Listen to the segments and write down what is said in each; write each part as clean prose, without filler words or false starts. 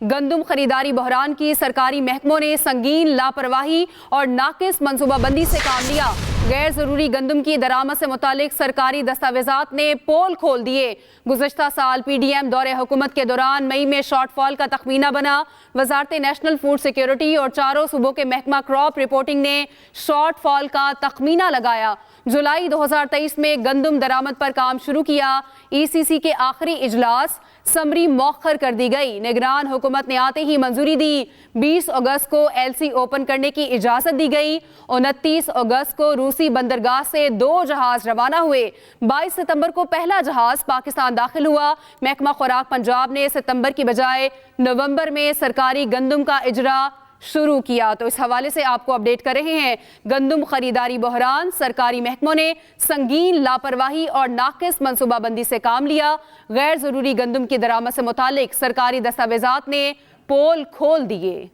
گندم خریداری بحران کی سرکاری محکموں نے سنگین لاپرواہی اور ناقص منصوبہ بندی سے کام لیا۔ غیر ضروری گندم کی درآمد سے متعلق سرکاری دستاویزات نے پول کھول دیے۔ گزشتہ سال پی ڈی ایم دور حکومت کے دوران مئی میں شارٹ فال کا تخمینہ بنا۔ وزارت نیشنل فوڈ سیکیورٹی اور چاروں صوبوں کے محکمہ کراپ رپورٹنگ نے شارٹ فال کا تخمینہ لگایا۔ جولائی 2023 میں گندم درآمد پر کام شروع کیا۔ ای سی سی کے آخری اجلاس سمری مؤخر کر دی گئی۔ نگران حکومت نے آتے ہی منظوری دی۔ 20 اگست کو ایل سی اوپن کرنے کی اجازت دی گئی۔ 29 اگست کو روسی بندرگاہ سے 2 جہاز روانہ ہوئے۔ 22 ستمبر کو پہلا جہاز پاکستان داخل ہوا۔ محکمہ خوراک پنجاب نے ستمبر کی بجائے نومبر میں سرکاری گندم کا اجرا شروع کیا۔ تو اس حوالے سے آپ کو اپڈیٹ کر رہے ہیں۔ گندم خریداری بحران، سرکاری محکموں نے سنگین لاپرواہی اور ناقص منصوبہ بندی سے کام لیا۔ غیر ضروری گندم کی درآمد سے متعلق سرکاری دستاویزات نے پول کھول دیے۔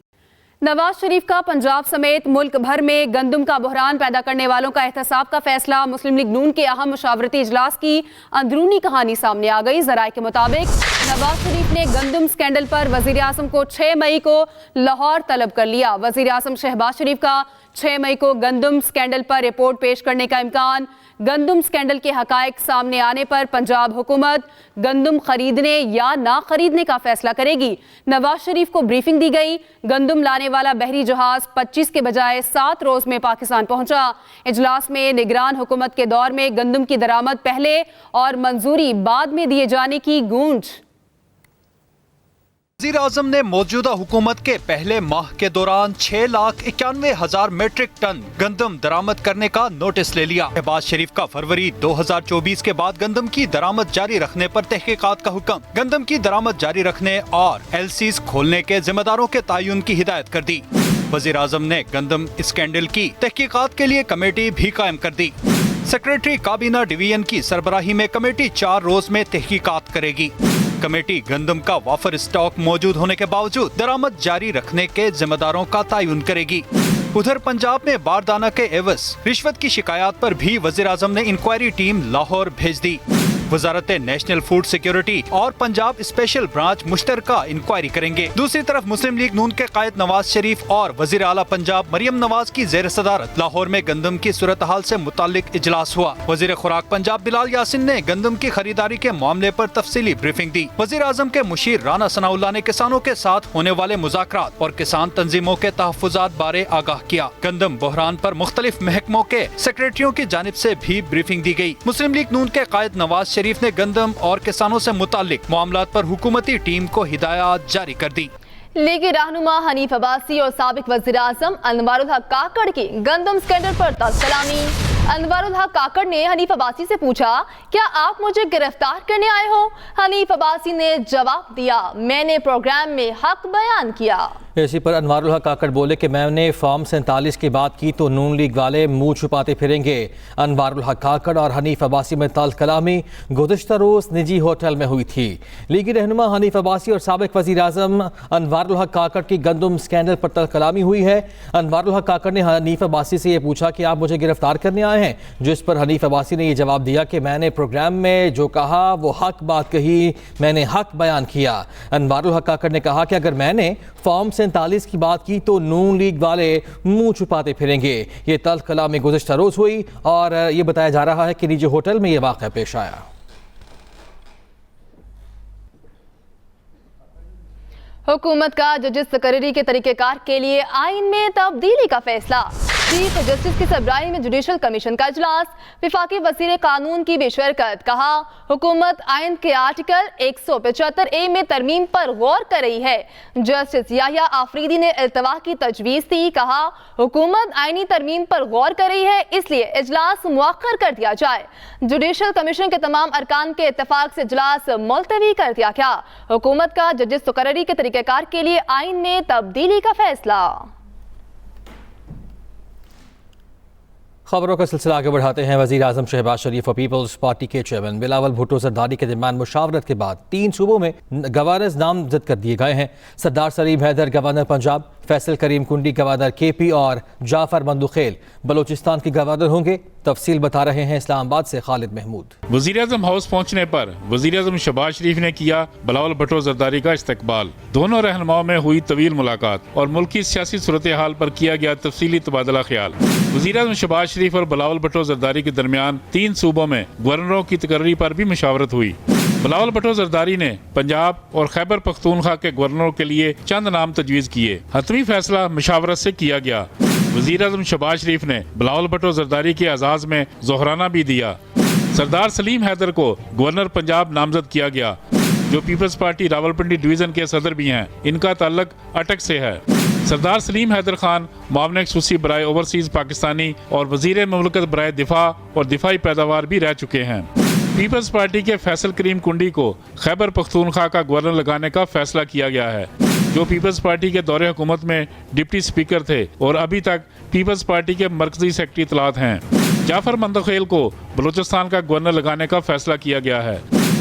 نواز شریف کا پنجاب سمیت ملک بھر میں گندم کا بحران پیدا کرنے والوں کا احتساب کا فیصلہ۔ مسلم لیگ نون کے اہم مشاورتی اجلاس کی اندرونی کہانی سامنے آ گئی۔ ذرائع کے مطابق نواز شریف نے گندم سکینڈل پر وزیر اعظم کو 6 مئی کو لاہور طلب کر لیا۔ وزیر اعظم شہباز شریف کا 6 مئی کو گندم سکینڈل پر رپورٹ پیش کرنے کا امکان۔ گندم سکینڈل کے حقائق سامنے آنے پر پنجاب حکومت گندم خریدنے یا نہ خریدنے کا فیصلہ کرے گی۔ نواز شریف کو بریفنگ دی گئی۔ گندم لانے والا بحری جہاز 25 کے بجائے 7 روز میں پاکستان پہنچا۔ اجلاس میں نگران حکومت کے دور میں گندم کی درآمد پہلے اور منظوری بعد میں دیے جانے کی گونج۔ وزیر اعظم نے موجودہ حکومت کے پہلے ماہ کے دوران 6,91,000 میٹرک ٹن گندم درآمد کرنے کا نوٹس لے لیا۔ شہباز شریف کا فروری 2024 کے بعد گندم کی درآمد جاری رکھنے پر تحقیقات کا حکم۔ گندم کی درآمد جاری رکھنے اور ایل سیز کھولنے کے ذمہ داروں کے تعین کی ہدایت کر دی۔ وزیر اعظم نے گندم اسکینڈل کی تحقیقات کے لیے کمیٹی بھی قائم کر دی۔ سیکریٹری کابینہ ڈویژن کی سربراہی میں کمیٹی 4 روز میں تحقیقات کرے گی۔ کمیٹی گندم کا وافر اسٹاک موجود ہونے کے باوجود درآمد جاری رکھنے کے ذمہ داروں کا تعین کرے گی۔ ادھر پنجاب میں باردانہ کے عوض رشوت کی شکایات پر بھی وزیر اعظم نے انکوائری ٹیم لاہور بھیج دی۔ وزارت نیشنل فوڈ سیکیورٹی اور پنجاب اسپیشل برانچ مشترکہ انکوائری کریں گے۔ دوسری طرف مسلم لیگ نون کے قائد نواز شریف اور وزیر اعلیٰ پنجاب مریم نواز کی زیر صدارت لاہور میں گندم کی صورتحال سے متعلق اجلاس ہوا۔ وزیر خوراک پنجاب بلال یاسین نے گندم کی خریداری کے معاملے پر تفصیلی بریفنگ دی۔ وزیر اعظم کے مشیر رانا ثناء اللہ نے کسانوں کے ساتھ ہونے والے مذاکرات اور کسان تنظیموں کے تحفظات بارے آگاہ کیا۔ گندم بحران پر مختلف محکموں کے سیکریٹریوں کی جانب سے بھی بریفنگ دی گئی۔ مسلم لیگ نون کے قائد نواز شریف نے گندم اور کسانوں سے متعلق معاملات پر حکومتی ٹیم کو ہدایات جاری کر دی۔ لیگی رہنما حنیف عباسی اور سابق وزیر اعظم انوار الحق کاکڑ کی گندم اسکینڈل پر تلخ کلامی۔ انوار الحق کاکڑ نے حنیف عباسی سے پوچھا، کیا آپ مجھے گرفتار کرنے آئے ہو؟ حنیف عباسی نے جواب دیا، میں نے پروگرام میں حق بیان کیا۔ اسی پر انوار الحق کاکڑ بولے کہ میں نے فارم 47 کی بات کی تو نون لیگ والے منہ چھپاتے پھریں گے۔ انوار الحق کاکڑ اور حنیف عباسی میں تلخ کلامی گزشتہ روز نجی ہوٹل میں ہوئی تھی۔ لیگی رہنما حنیف عباسی اور سابق وزیر اعظم انوار الحق کاکڑ کی گندم اسکینڈل پر تلخ کلامی ہوئی ہے۔ انوار الحق کاکڑ نے حنیف عباسی سے یہ پوچھا کہ آپ مجھے گرفتار کرنے آئے ہیں، جس پر حنیف عباسی نے یہ جواب دیا کہ میں نے پروگرام میں جو کہا وہ حق بات کہی، میں نے حق بیان کیا۔ انوار الحق کاکڑ نے کہا کہ اگر میں نے فارم 47 کی بات کی تو نون لیگ والے منہ چھپاتے پھریں گے۔ یہ تلخ کلامی گزشتہ روز ہوئی اور یہ بتایا جا رہا ہے کہ نجی ہوٹل میں یہ واقعہ پیش آیا۔ حکومت کا ججز تقرری کے طریقہ کار کے لیے آئین میں تبدیلی کا فیصلہ۔ چیف جسٹس کی سربراہی میں جوڈیشل کمیشن کا اجلاس، وفاقی وزیر قانون کی بھی شرکت۔ کہا، حکومت آئین کے آرٹیکل 175A میں ترمیم پر غور کر رہی ہے۔ جسٹس یحییٰ آفریدی نے التوا کی تجویز دی۔ کہا، حکومت آئینی ترمیم پر غور کر رہی ہے، اس لیے اجلاس مؤخر کر دیا جائے۔ جوڈیشل کمیشن کے تمام ارکان کے اتفاق سے اجلاس ملتوی کر دیا گیا۔ حکومت کا ججز تقرری کے طریقہ کار کے لیے آئین میں تبدیلی کا فیصلہ۔ خبروں کا سلسلہ آگے بڑھاتے ہیں۔ وزیر اعظم شہباز شریف اور پیپلز پارٹی کے چیئرمین بلاول بھٹو زرداری کے درمیان مشاورت کے بعد 3 صوبوں میں گورنرز نامزد کر دیے گئے ہیں۔ سردار سلیم حیدر گورنر پنجاب، फैसल करीम कुंडी गवर्नर KP और जाफर मंदुखेल बलूचिस्तान के गवर्नर होंगे। तफसील बता रहे हैं इस्लामाबाद से खालिद महमूद। वज़ीर-ए-आज़म हाउस पहुंचने पर वज़ीर-ए-आज़म शहबाज शरीफ ने किया बिलावल भुट्टो ज़रदारी का इस्तकबाल। दोनों रहनुमाओं में हुई तवील मुलाकात और मुल्क की सियासी सूरत हाल पर किया गया तफसीली तबादला ख्याल। वज़ीर-ए-आज़म शहबाज शरीफ और बिलावल भुट्टो ज़रदारी के दरमियान 3 सूबों में गवर्नरों की तकर्री पर भी मुशावरत हुई। बिलावल भुट्टो ज़रदारी ने पंजाब और खैबर पख्तूनख्वा के गवर्नरों के लिए चंद नाम तजवीज़ किए। हतमी फैसला मुशावरत से किया गया। वज़ीर-ए-आज़म शहबाज शरीफ ने बिलावल भुट्टो ज़रदारी के एजाज़ में ज़ोहराना भी दिया। सरदार सलीम हैदर को गवर्नर पंजाब नामजद किया गया, जो पीपल्स पार्टी रावलपिंडी डिवीज़न के सदर भी हैं। इनका ताल्लुक अटक से है। सरदार सलीम हैदर खान मामले खसूसी बराए ओवरसीज़ पाकिस्तानी और वज़ीर मुमलकत बराए दिफा और दिफाई पैदावार भी रह चुके हैं। पीपल्स पार्टी के फैसल करीम कुंडी को खैबर पख्तूनख्वा का गवर्नर लगाने का फैसला किया गया है, जो पीपल्स पार्टी के दौरे हुकूमत में डिप्टी स्पीकर थे और अभी तक पीपल्स पार्टी के मरकजी सेक्रेटरी इत्तलात हैं। जाफर मंदोखेल को बलूचिस्तान का गवर्नर लगाने का फैसला किया गया है।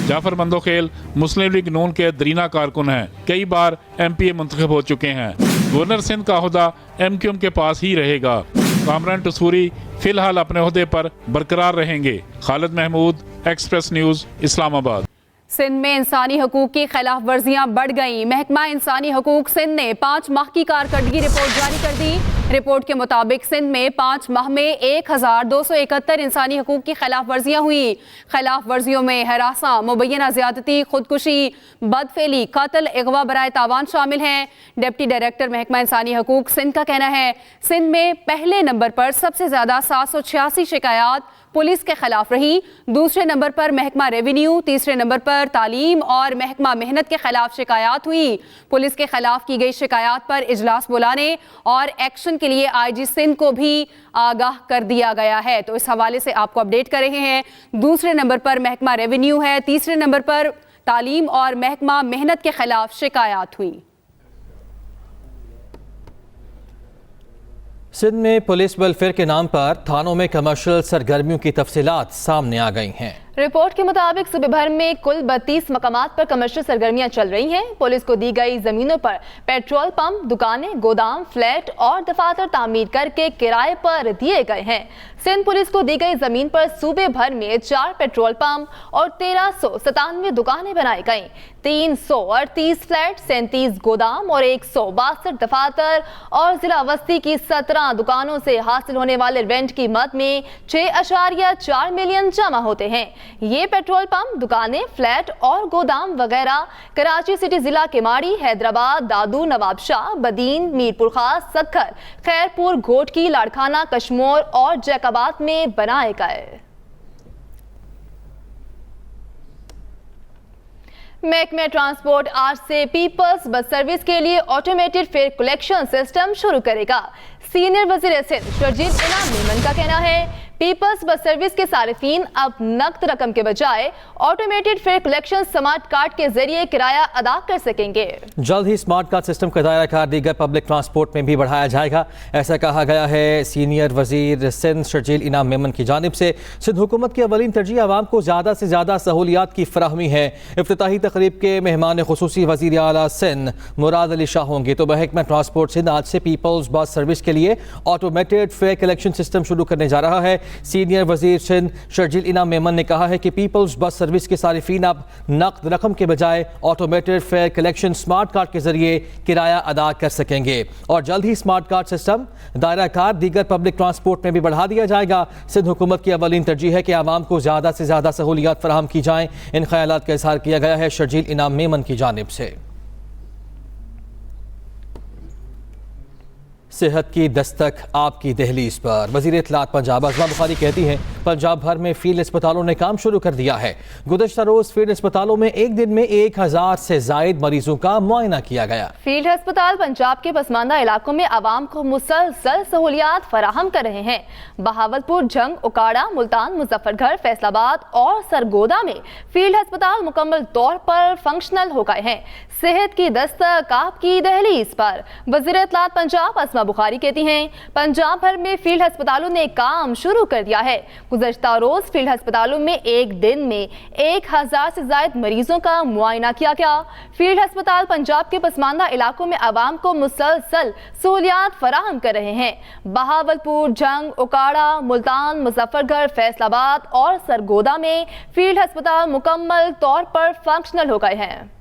जाफर मंदोखेल मुस्लिम लीग नून के दरीना कारकुन हैं, कई बार MPA मुंतखब हो चुके हैं। गवर्नर सिंध का ओहदा MQM के पास ही रहेगा। कामरान टसूरी फिलहाल अपने ओहदे पर बरकरार रहेंगे। Khalid Mahmood, Express News, Islamabad. सिंध में इंसानी हकूक की खिलाफ वर्जियां बढ़ गईं। महकमा इंसानी हकूक सिंध ने 5 माह की कारकर्दगी रिपोर्ट जारी कर दी। रिपोर्ट के मुताबिक सिंध में 5 माह में 1271 इंसानी हकूक की खिलाफ वर्जियां हुई। खिलाफ वर्जियों में हरासा, मुबैना ज्यादती, खुदकुशी, बदफेली, कत्ल, अगवा बराए तावान शामिल हैं। डिप्टी डायरेक्टर महकमा इंसानी हकूक सिंध का कहना है, सिंध में पहले नंबर पर सबसे ज्यादा 786 शिकायत पुलिस के खिलाफ रही। दूसरे नंबर पर महकमा रेवेन्यू, तीसरे नंबर पर तालीम और महकमा मेहनत के खिलाफ शिकायत हुई। पुलिस के खिलाफ की गई शिकायत पर इजलास बुलाने और एक्शन के लिए IG सिंध को भी आगाह कर दिया गया है। तो इस हवाले से आपको अपडेट कर रहे हैं। दूसरे नंबर पर महकमा रेवेन्यू है, तीसरे नंबर पर तालीम और महकमा मेहनत के खिलाफ शिकायत हुई। सिंध में पुलिस वेलफेयर के नाम पर थानों में कमर्शियल सरगर्मियों की तफसीलात सामने आ गई हैं। रिपोर्ट के मुताबिक सूबे भर में कुल 32 मकामात पर कमर्शियल सरगर्मियां चल रही हैं। पुलिस को दी गई जमीनों पर पेट्रोल पंप, दुकानें, गोदाम, फ्लैट और दफातर तामीर करके किराए पर दिए गए हैं। सिंध पुलिस को दी गई जमीन पर सूबे भर में 4 पेट्रोल पंप और 1397 दुकानें बनाई गईं। 338 फ्लैट, 37 गोदाम और 162 दफातर और जिला वस्ती की 17 दुकानों से हासिल होने वाले रेंट की मद में 6.4 मिलियन जमा होते हैं। ये पेट्रोल पंप, दुकानें, फ्लैट और गोदाम वगैरह कराची सिटी जिला के माड़ी, हैदराबाद, दादू, नवाबशाह, बदीन, मीरपुर खास, सक्खर, खैरपुर, घोटकी, लाड़खाना, कश्मोर और जैकाबाद में बनाए गए। महकमे ट्रांसपोर्ट आज से पीपल्स बस सर्विस के लिए ऑटोमेटेड फेयर कलेक्शन सिस्टम शुरू करेगा। सीनियर वजीर सिंध शर्जील इनाम मेमन का कहना है, पीपल्स बस सर्विस के सारिफीन अब नकद रकम के बजाय automated fair collection smart card के जरिए किराया अदा कर सकेंगे। जल्द ही स्मार्ट कार्ड सिस्टम का दायरा कार दीगर पब्लिक ट्रांसपोर्ट में भी बढ़ाया जाएगा, ऐसा कहा गया है। सीनियर वजीर सिंध शर्जील इनाम मेमन की जानिब से सिंध हुकूमत की अवलीन तरजीह आवाम को ज़्यादा से ज़्यादा सहूलियात की फराहमी है। इफ्तिताही तकरीब के मेहमान खुसूसी वज़ीर आला सिंध मुराद अली शाह होंगे। तो महकमा ट्रांसपोर्ट सिंध आज से पीपल्स बस सर्विस के लिए ऑटोमेटेड फेयर कलेक्शन सिस्टम शुरू करने जा रहा है। सीनियर वजीर सिंध शर्जील इनाम मेमन ने कहा है कि पीपल्स बस सर्विस के सारिफीन अब नकद रकम के बजाय automated fair collection smart card के जरिए किराया अदा कर सकेंगे और जल्द ही स्मार्ट कार्ड सिस्टम दायरा कार दीगर पब्लिक ट्रांसपोर्ट में भी बढ़ा दिया जाएगा। सिंध हुकूमत की अवलीन तरजीह है कि आवाम को ज़्यादा से ज़्यादा सहूलियात फराहम की जाएँ। इन ख्यालात का इजहार किया गया है शर्जील इनाम मेमन की जानिब से। सेहत की दस्तक आपकी दहलीज पर। वज़ीर इत्तलात पंजाब अज़मा बुखारी कहती हैं, पंजाब भर में फील्ड अस्पतालों ने काम शुरू कर दिया है। गुज़श्ता रोज़ फील्ड अस्पतालों में एक दिन में 1000 से ज़ायद मरीजों का मुआयना किया गया। फील्ड अस्पताल पंजाब के पसमानदा इलाकों में आवाम को मुसलसल सहूलियात फराहम कर रहे हैं। बहावलपुर, जंग, उकाड़ा, मुल्तान, मुजफ्फरगढ़, फैसलाबाद और सरगोदा में फील्ड अस्पताल मुकम्मल तौर पर फंक्शनल हो गए हैं। सेहत की दस्तक आपकी दहलीज पर। वज़ीर इत्तलात पंजाब अज़मा बुखारी कहती हैं, पंजाब भर में फील्ड अस्पतालों ने काम शुरू कर दिया है। गुज़श्ता रोज़ फील्ड अस्पतालों में एक दिन में 1000 से ज़ायद मरीजों का मुआयना किया गया। फील्ड अस्पताल पंजाब के पसमानदा इलाकों में आवाम को मुसलसल सहूलियात फराहम कर रहे हैं। बहावलपुर, जंग, उकाड़ा, मुल्तान, मुजफ्फरगढ़, फैसलाबाद और सरगोदा में फील्ड अस्पताल मुकम्मल तौर पर फंक्शनल हो गए हैं।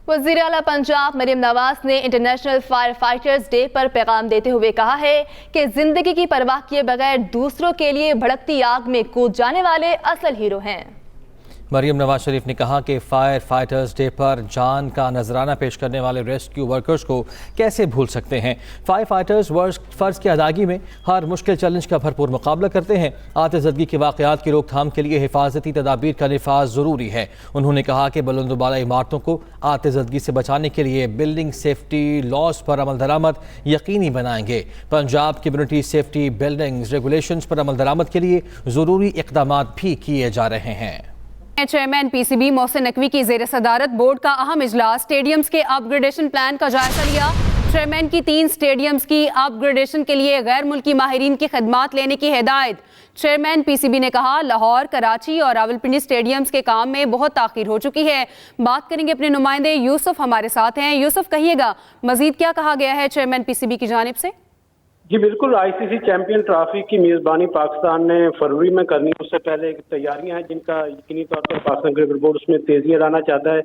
वज़ीर आला पंजाब मरियम नवाज ने इंटरनेशनल फायर फाइटर्स डे पर पैगाम देते हुए कहा है कि जिंदगी की परवाह किए बगैर दूसरों के लिए भड़कती आग में कूद जाने वाले असल हीरो हैं। मरियम नवाज शरीफ ने कहा कि फायर फाइटर्स डे पर जान का नजराना पेश करने वाले रेस्क्यू वर्कर्स को कैसे भूल सकते हैं। फायर फाइटर्स फ़र्ज की अदायगी में हर मुश्किल चैलेंज का भरपूर मुकाबला करते हैं। आतिशज़दगी के वाक़यात की रोकथाम के लिए हिफाजती तदाबीर का निफाज ज़रूरी है। उन्होंने कहा कि बुलंदबाला इमारतों को आतिशज़दगी से बचाने के लिए बिल्डिंग सेफ्टी लॉज पर अमल दरामद यकीनी बनाएंगे। Punjab community safety buildings regulations पर अमल दरामद के लिए ज़रूरी इक़दाम भी किए जा रहे हैं। चेयरमैन पीसीबी मोहसिन नकवी की ज़ेर सदारत बोर्ड का अहम इजलास स्टेडियम्स के अपग्रेडेशन प्लान का जायजा लिया। चेयरमैन की 3 स्टेडियम्स की अपग्रेडेशन के लिए गैर मुल्की माहिरीन की खदमात लेने की हिदायत। चेयरमैन पीसीबी ने कहा लाहौर, कराची और रावलपिंडी स्टेडियम्स के काम में बहुत ताख़ीर हो चुकी है। बात करेंगे अपने नुमाइंदे यूसुफ हमारे साथ हैं। यूसुफ, कहिएगा मजीद क्या कहा गया है चेयरमैन पीसीबी की जानिब से? जी बिल्कुल, आईसीसी चैंपियन ट्रॉफी की मेज़बानी पाकिस्तान ने फरवरी में करनी है। उससे पहले तैयारियां हैं जिनका यकीनी तौर पर पाकिस्तान क्रिकेट बोर्ड उसमें तेजी लाना चाहता है।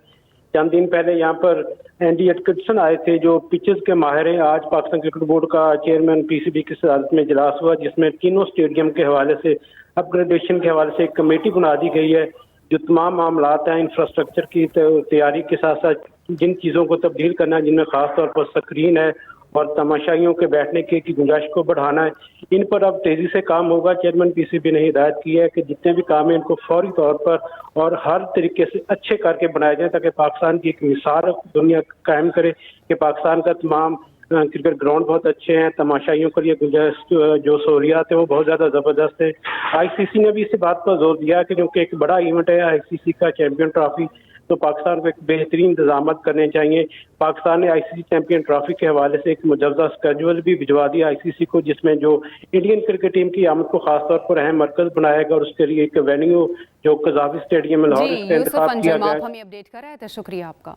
चंद दिन पहले यहाँ पर एंडी एटकिंसन आए थे जो पिचेस के माहिर हैं। आज पाकिस्तान क्रिकेट बोर्ड का चेयरमैन पीसीबी की सदारत में इजलास हुआ जिसमें तीनों स्टेडियम के हवाले से अपग्रेडेशन के हवाले से एक कमेटी बना दी गई है। जो तमाम मामलात हैं इंफ्रास्ट्रक्चर की तैयारी के साथ साथ जिन चीज़ों को तब्दील करना है, जिनमें ख़ास तौर पर स्क्रीन है और तमाशाइयों के बैठने की गुंजाइश को बढ़ाना है, इन पर अब तेजी से काम होगा। चेयरमैन पीसीबी ने हिदायत की है कि जितने भी काम हैं इनको फौरी तौर पर और हर तरीके से अच्छे करके बनाए जाएं ताकि पाकिस्तान की एक मिसाल दुनिया कायम करे कि पाकिस्तान का तमाम क्रिकेट ग्राउंड बहुत अच्छे हैं। तमाशाइयों के लिए गुंजाइश जो सहूलियात है वो बहुत ज़्यादा ज़बरदस्त है। आईसीसी ने भी इस बात पर जोर दिया कि क्योंकि एक बड़ा इवेंट है आईसीसी का चैंपियन ट्रॉफी, तो पाकिस्तान को एक बेहतरीन इंतजाम करने चाहिए। पाकिस्तान ने आईसीसी चैंपियन ट्रॉफी के हवाले से एक मुजव्वज़ स्केड्यूल भी भिजवा दिया आईसीसी को जिसमें जो इंडियन क्रिकेट टीम की आमद को खासतौर पर अहम मरकज बनाएगा और उसके लिए एक वेन्यू जो कज़ाफ़ी स्टेडियम में लाहौर इसका इंतखाब किया गया है। हमें अपडेट कर रहे थे, शुक्रिया आपका।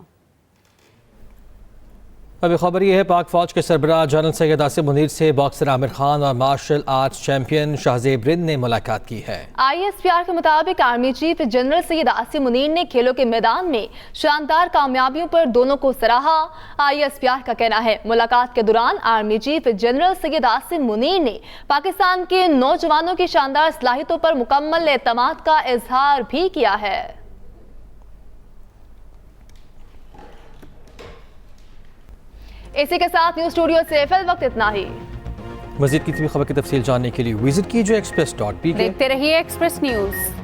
अभी खबर ये है पाक फौज के सरबराह जनरल सैयद आसिम मुनीर से बॉक्सर आमिर खान और martial arts champion Shahzeb Rind ने मुलाकात की है। ISPR के मुताबिक army chief general Syed Asim Munir ने खेलों के मैदान में शानदार कामयाबियों पर दोनों को सराहा। ISPR का कहना है मुलाकात के दौरान army chief general Syed Asim Munir ने पाकिस्तान के नौजवानों की शानदार सलाहियतों पर मुकम्मल एतमाद का इजहार भी किया है। इसी के साथ न्यूज़ स्टूडियो से फिल वक्त इतना ही। मज़ीद किसी भी खबर की तफसील जानने के लिए विजिट कीजिए express.pk। देखते रहिए एक्सप्रेस न्यूज़।